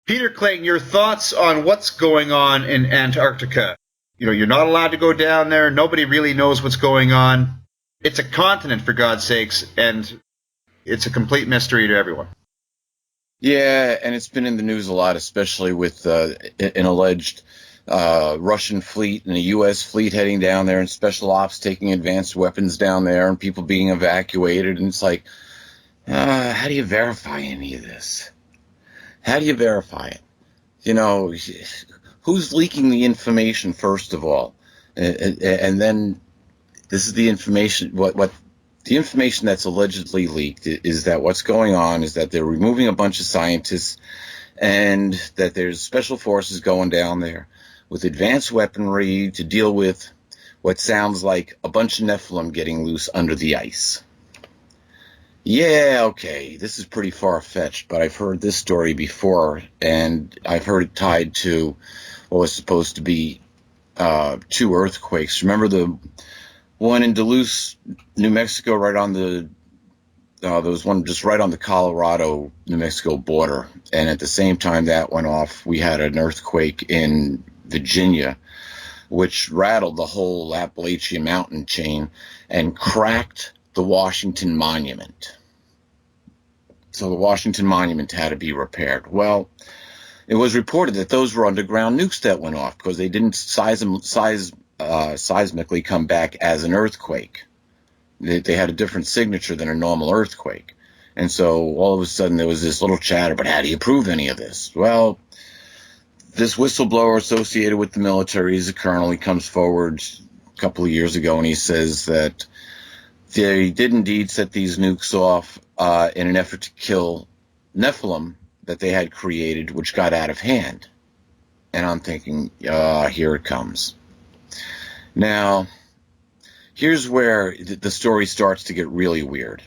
Peter Kling, your thoughts on what's going on in Antarctica? You're not allowed to go down there. Nobody really knows what's going on. It's a continent, for God's sakes, and it's a complete mystery to everyone. Yeah, and it's been in the news a lot, especially with an alleged Russian fleet and a U.S. fleet heading down there, and special ops taking advanced weapons down there, and people being evacuated. And it's like, how do you verify any of this? How do you verify it? Who's leaking the information first of all, and then this is the information. What the information that's allegedly leaked is that what's going on is that they're removing a bunch of scientists, and that there's special forces going down there with advanced weaponry to deal with what sounds like a bunch of Nephilim getting loose under the ice. Yeah, okay, this is pretty far-fetched, but I've heard this story before, and I've heard it tied to what was supposed to be two earthquakes. Remember the one in Duluth, New Mexico, right on the there was one just right on the Colorado, New Mexico border, and at the same time that went off, we had an earthquake in Virginia, which rattled the whole Appalachian mountain chain and cracked the Washington Monument. So the Washington Monument had to be repaired. Well, it was reported that those were underground nukes that went off because they didn't seismically come back as an earthquake. They had a different signature than a normal earthquake. And so all of a sudden there was this little chatter, but how do you prove any of this? Well, this whistleblower associated with the military, he's a colonel, he comes forward a couple of years ago and he says that they did indeed set these nukes off in an effort to kill Nephilim that they had created, which got out of hand. And I'm thinking, here it comes. Now, here's where the story starts to get really weird,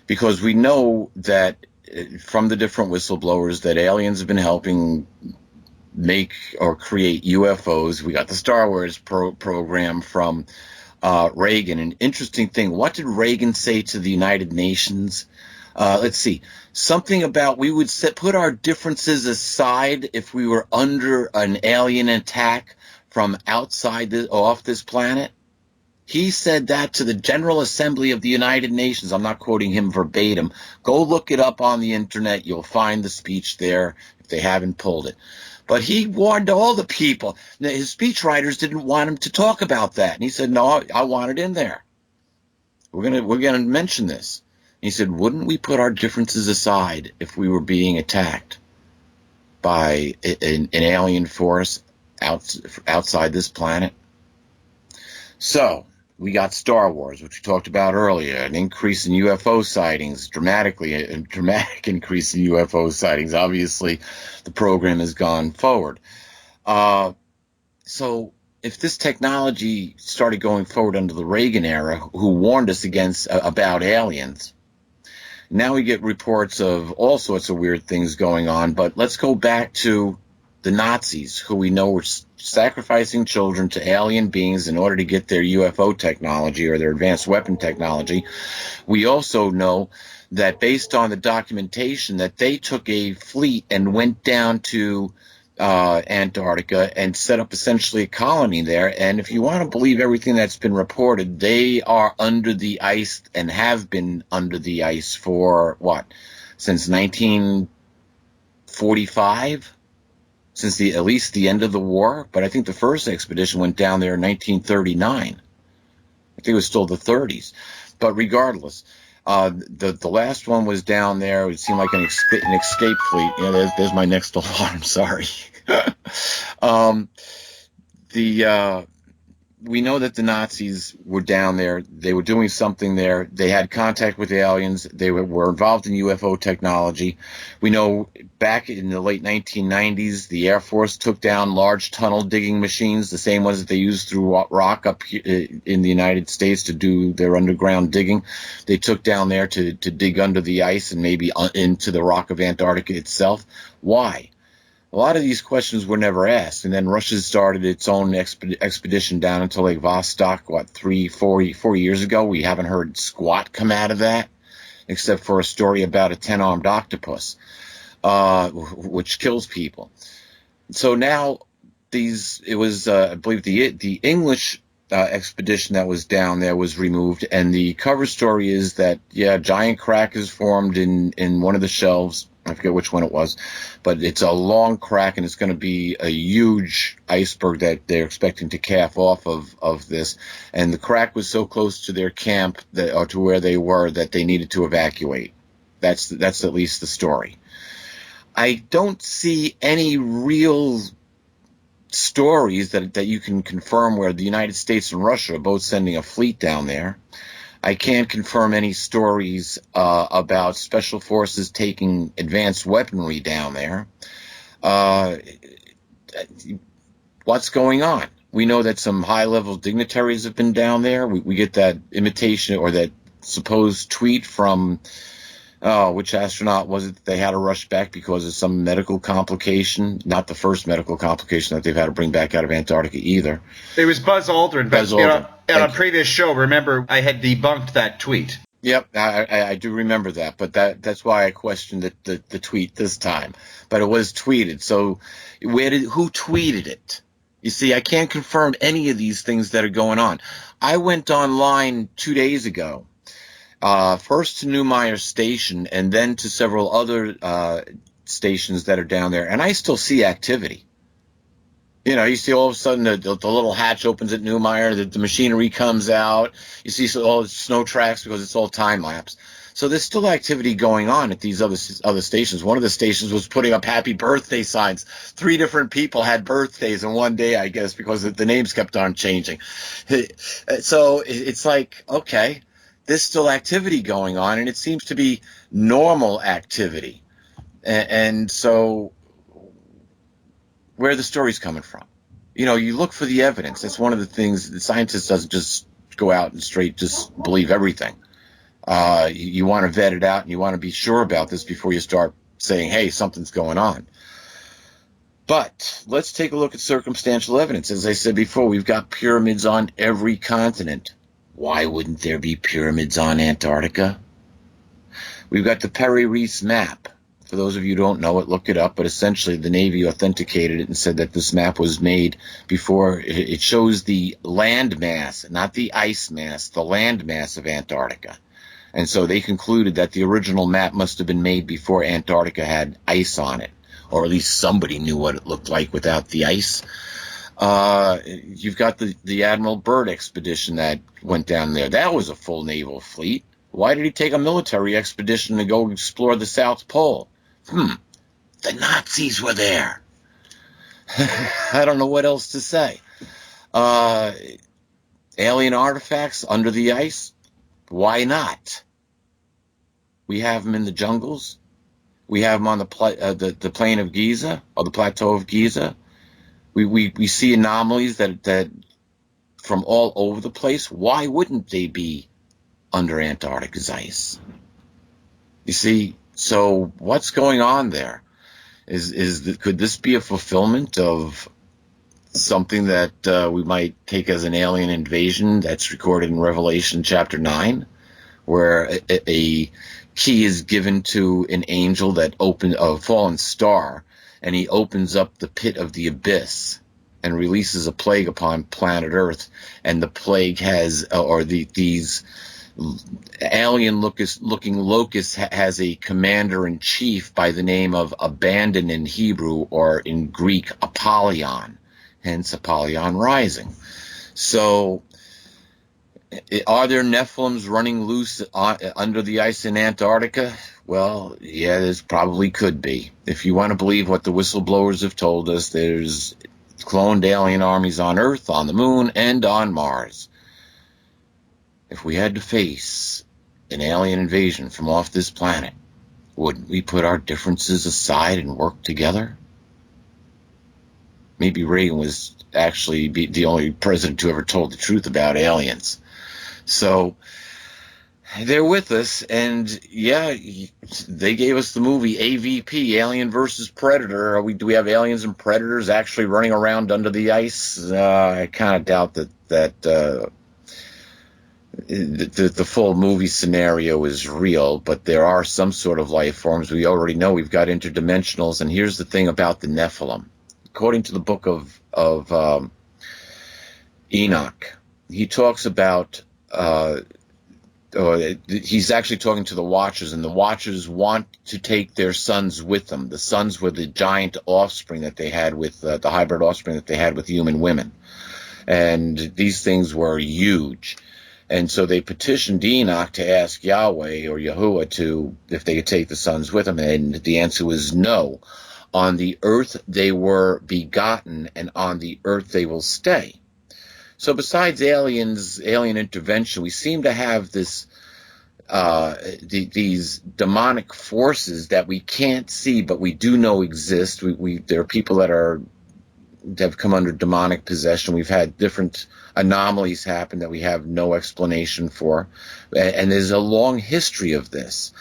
because we know that from the different whistleblowers that aliens have been helping make or create UFOs. We got the Star Wars program from Reagan. An interesting thing, what did Reagan say to the United Nations? Let's see, something about we would put our differences aside if we were under an alien attack from outside off this planet. He said that to the General Assembly of the United Nations. I'm not quoting him verbatim. Go look it up on the internet. You'll find the speech there if they haven't pulled it. But he warned all the people. His speechwriters didn't want him to talk about that. And he said, no, I want it in there. We're gonna mention this. And he said, wouldn't we put our differences aside if we were being attacked by an alien force outside this planet? So we got Star Wars, which we talked about earlier, an increase in UFO sightings, a dramatic increase in UFO sightings. Obviously, the program has gone forward. So if this technology started going forward under the Reagan era, who warned us about aliens, now we get reports of all sorts of weird things going on. But let's go back to the Nazis, who we know were sacrificing children to alien beings in order to get their UFO technology or their advanced weapon technology. We also know that based on the documentation that they took a fleet and went down to Antarctica and set up essentially a colony there. And if you want to believe everything that's been reported, they are under the ice and have been under the ice for since 1945? Since at least the end of the war. But I think the first expedition went down there in 1939. I think it was still the 30s. But regardless, the last one was down there. It seemed like an escape fleet. Yeah, there's my next alarm. Sorry. We know that the Nazis were down there. They were doing something there. They had contact with aliens. They were involved in UFO technology. We know back in the late 1990s, the Air Force took down large tunnel digging machines, the same ones that they used through rock up in the United States to do their underground digging. They took down there to dig under the ice and maybe into the rock of Antarctica itself. Why? A lot of these questions were never asked, and then Russia started its own expedition down into Lake Vostok, 4 years ago. We haven't heard squat come out of that, except for a story about a 10-armed octopus. which kills people. So now it was, I believe, the English expedition that was down there was removed, and the cover story is that, yeah, giant crack is formed in one of the shelves. I forget which one it was, but it's a long crack, and it's going to be a huge iceberg that they're expecting to calf off of this. And the crack was so close to their camp or to where they were that they needed to evacuate. That's at least the story. I don't see any real stories that you can confirm where the United States and Russia are both sending a fleet down there. I can't confirm any stories about special forces taking advanced weaponry down there. What's going on? We know that some high-level dignitaries have been down there. We get that imitation or that supposed tweet from which astronaut was it that they had to rush back because of some medical complication? Not the first medical complication that they've had to bring back out of Antarctica either. It was Buzz Aldrin. Buzz Aldrin. On a previous show, remember, I had debunked that tweet. Yep, I do remember that, but that's why I questioned the tweet this time. But it was tweeted. So who tweeted it? You see, I can't confirm any of these things that are going on. I went online 2 days ago. First to Neumeier Station and then to several other stations that are down there, and I still see activity. You know, you see all of a sudden the little hatch opens at Neumeier, the machinery comes out, you see all the snow tracks because it's all time-lapse. So there's still activity going on at these other stations. One of the stations was putting up happy birthday signs. 3 different people had birthdays in one day, I guess, because the names kept on changing. So it's like, okay, there's still activity going on, and it seems to be normal activity. And so where are the stories coming from? You know, you look for the evidence. That's one of the things. The scientist doesn't just go out and straight just believe everything. You want to vet it out, and you want to be sure about this before you start saying, hey, something's going on. But let's take a look at circumstantial evidence. As I said before, we've got pyramids on every continent. Why wouldn't there be pyramids on Antarctica? We've got the Perry-Reese map. For those of you who don't know it, look it up. But essentially, the Navy authenticated it and said that this map was made before. It shows the land mass, not the ice mass, the land mass of Antarctica. And so they concluded that the original map must have been made before Antarctica had ice on it. Or at least somebody knew what it looked like without the ice. You've got the Admiral Byrd expedition that went down there. That was a full naval fleet. Why did he take a military expedition to go explore the South Pole? The Nazis were there. I don't know what else to say. Alien artifacts under the ice? Why not? We have them in the jungles. We have them on the plain of Giza, or the plateau of Giza. We see anomalies that from all over the place. Why wouldn't they be under Antarctica's ice? You see, so what's going on there? Could this be a fulfillment of something that we might take as an alien invasion that's recorded in Revelation chapter 9, where a key is given to an angel that a fallen star, and he opens up the pit of the abyss and releases a plague upon planet Earth, and the plague has, these alien-looking locust has a commander-in-chief by the name of Abandon in Hebrew, or in Greek, Apollyon, hence Apollyon Rising. So, are there Nephilims running loose under the ice in Antarctica? Well, yeah, there probably could be. If you want to believe what the whistleblowers have told us, there's cloned alien armies on Earth, on the Moon, and on Mars. If we had to face an alien invasion from off this planet, wouldn't we put our differences aside and work together? Maybe Reagan was actually the only president who ever told the truth about aliens. So they're with us, and yeah, they gave us the movie AVP, Alien versus Predator. Do we have aliens and predators actually running around under the ice? I kind of doubt that the full movie scenario is real, but there are some sort of life forms. We already know we've got interdimensionals, and here's the thing about the Nephilim. According to the book of Enoch, he talks about he's actually talking to the Watchers, and the Watchers want to take their sons with them. The sons were the giant offspring that they had with the hybrid offspring that they had with human women, and these things were huge. And so they petitioned Enoch to ask Yahweh or Yahuwah if they could take the sons with them, and the answer was no. On the earth they were begotten, and on the earth they will stay. So besides alien intervention, we seem to have these demonic forces that we can't see, but we do know exist. There are people that have come under demonic possession. We've had different anomalies happen that we have no explanation for, and there's a long history of this.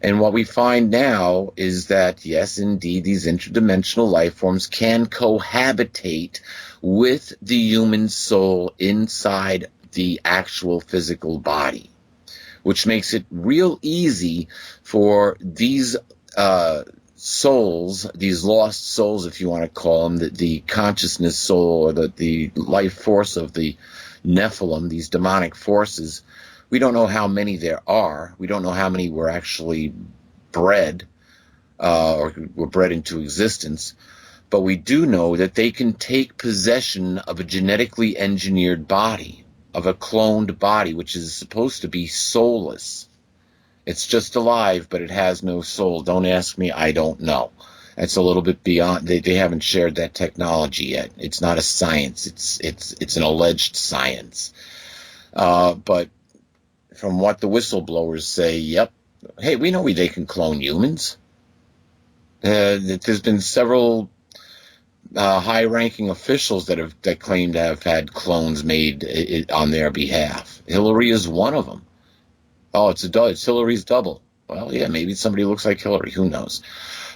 And what we find now is that, yes, indeed, these interdimensional life forms can cohabitate with the human soul inside the actual physical body, which makes it real easy for these souls, these lost souls, if you want to call them, the consciousness soul or the life force of the Nephilim, these demonic forces. We don't know how many there are. We don't know how many were actually bred or were bred into existence. But we do know that they can take possession of a genetically engineered body, of a cloned body, which is supposed to be soulless. It's just alive, but it has no soul. Don't ask me. I don't know. It's a little bit beyond. They haven't shared that technology yet. It's not a science. It's an alleged science. But from what the whistleblowers say, yep. Hey, we know they can clone humans. There's been several high-ranking officials that claim to have had clones made on their behalf. Hillary is one of them. Oh, it's Hillary's double. Well, yeah, maybe somebody looks like Hillary. Who knows?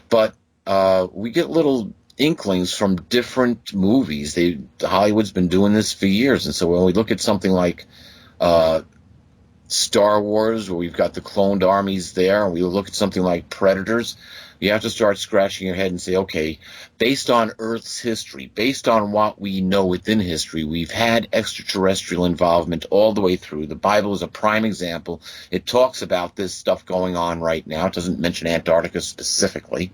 But we get little inklings from different movies. Hollywood's been doing this for years, and so when we look at something like Star Wars, where we've got the cloned armies there, and we look at something like Predators, you have to start scratching your head and say, okay, based on Earth's history, based on what we know within history, we've had extraterrestrial involvement all the way through. The Bible is a prime example. It talks about this stuff going on right now. It doesn't mention Antarctica specifically,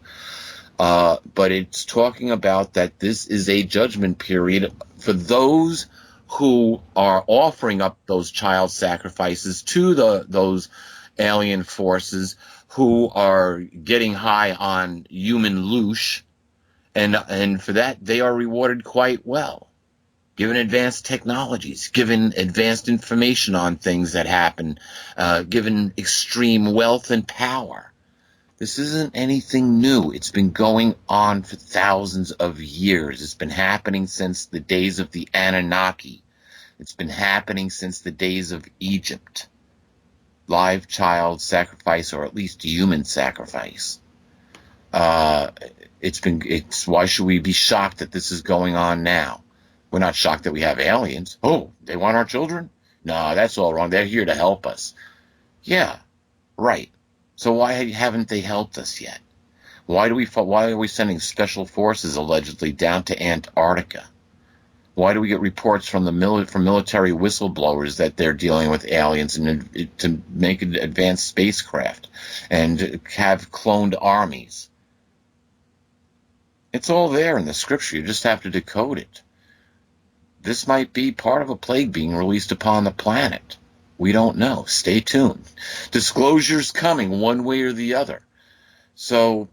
but it's talking about that this is a judgment period for those who are offering up those child sacrifices to those alien forces who are getting high on human loosh, and for that they are rewarded quite well, given advanced technologies, given advanced information on things that happen, given extreme wealth and power. This isn't anything new. It's been going on for thousands of years. It's been happening since the days of the Anunnaki. It's been happening since the days of Egypt. Live child sacrifice, or at least human sacrifice. Why should we be shocked that this is going on now? We're not shocked that we have aliens. Oh, they want our children? No, that's all wrong. They're here to help us. Yeah, right. So why haven't they helped us yet? Why are we sending special forces allegedly down to Antarctica? Why do we get reports from military whistleblowers that they're dealing with aliens and to make an advanced spacecraft and have cloned armies? It's all there in the scripture. You just have to decode it. This might be part of a plague being released upon the planet. We don't know. Stay tuned. Disclosure's coming one way or the other. So,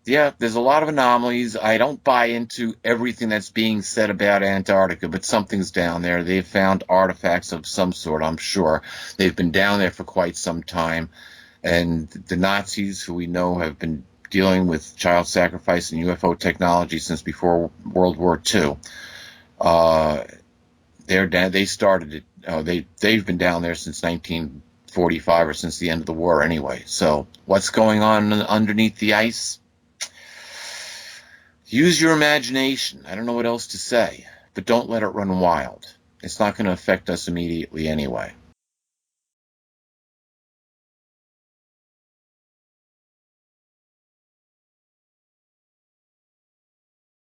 yeah, there's a lot of anomalies. I don't buy into everything that's being said about Antarctica, but something's down there. They've found artifacts of some sort, I'm sure. They've been down there for quite some time. And the Nazis, who we know have been dealing with child sacrifice and UFO technology since before World War II, they started it. They've been down there since 1945, or since the end of the war anyway. So what's going on underneath the ice? Use your imagination. I don't know what else to say, but don't let it run wild. It's not going to affect us immediately anyway.